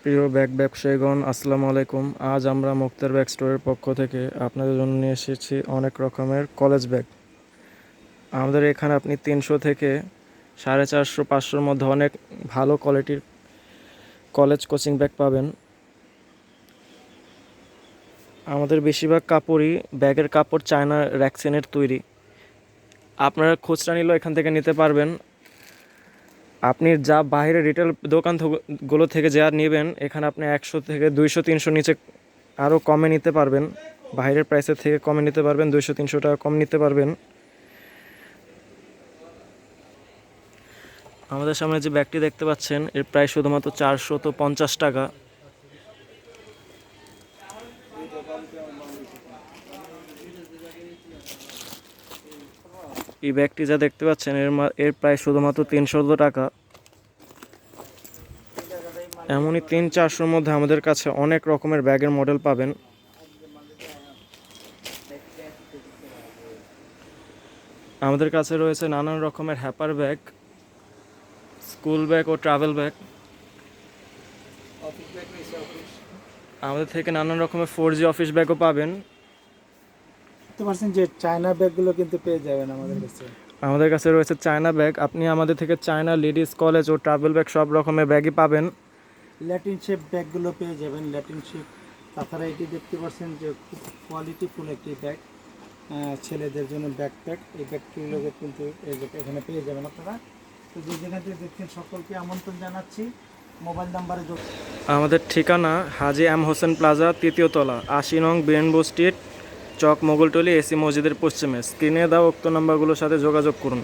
প্রিয় ব্যাগ ব্যবসায়ীগণ, আসসালামু আলাইকুম। আজ আমরা মুক্তার ব্যাগ স্টোরের পক্ষ থেকে আপনাদের জন্য নিয়ে এসেছি অনেক রকমের কলেজ ব্যাগ। আমাদের এখানে আপনি 300 থেকে 450-500-র মধ্যে অনেক ভালো কোয়ালিটির কলেজ কোচিং ব্যাগ পাবেন। আমাদের বেশিরভাগ কাপড়ই ব্যাগের কাপড় চায়না র্যাক্সিনের তৈরি। আপনারা খুচরা নিলেও এখান থেকে নিতে পারবেন। আপনি যা বাইরে রিটেল গুলো থেকে যা নেবেন, এখানে আপনি 100 থেকে 200-300 নিচে আরও কমে নিতে পারবেন। বাইরের প্রাইসের থেকে কমে নিতে পারবেন, 200-300 টাকা কম নিতে পারবেন। আমাদের সামনে যে ব্যাগটি দেখতে পাচ্ছেন, এর প্রাইস শুধুমাত্র 450 টাকা। এই ব্যাগটি যা দেখতে পাচ্ছেন, এর প্রাইস শুধুমাত্র 300 টাকা। এমনই 300-400-র মধ্যে আমাদের কাছে অনেক রকমের ব্যাগের মডেল পাবেন। আমাদের কাছে রয়েছে নানান রকমের হ্যাপার ব্যাগ, স্কুল ব্যাগ ও ট্রাভেল ব্যাগ। আমাদের থেকে নানান রকমের 4G অফিস ব্যাগও পাবেন। বুঝতে পারছেন যে চায়না ব্যাগগুলো কিন্তু পেয়ে যাবেন আমাদের কাছে। আমাদের কাছে রয়েছে চায়না ব্যাগ। আপনি আমাদের থেকে চায়না লেডিস কলেজ ও ট্রাভেল ব্যাগ সব রকমের ব্যাগই পাবেন। ল্যাটিন শেপ ব্যাগগুলো পেয়ে যাবেন, ল্যাটিন শেপ। তাছাড়া এটি দেখতে পাচ্ছেন যে খুব কোয়ালিটিফুল একটি ব্যাগ, ছেলেদের জন্য ব্যাকপ্যাক। এই ব্যাগগুলো কিন্তু এখানে পেয়ে যাবেন আপনারা। তো যে যেখান থেকে দেখছেন সকলকে আমন্ত্রণ জানাচ্ছি। মোবাইল নাম্বারে আমাদের ঠিকানা হাজী এম হোসেন প্লাজা, 3য় তলা, 80 নং বিরেনবো স্ট্রিট, চক মোগলটলি, এসি মসজিদের পশ্চিমে। স্ক্রিনে দেওয়া উক্ত নাম্বারগুলোর সাথে যোগাযোগ করুন।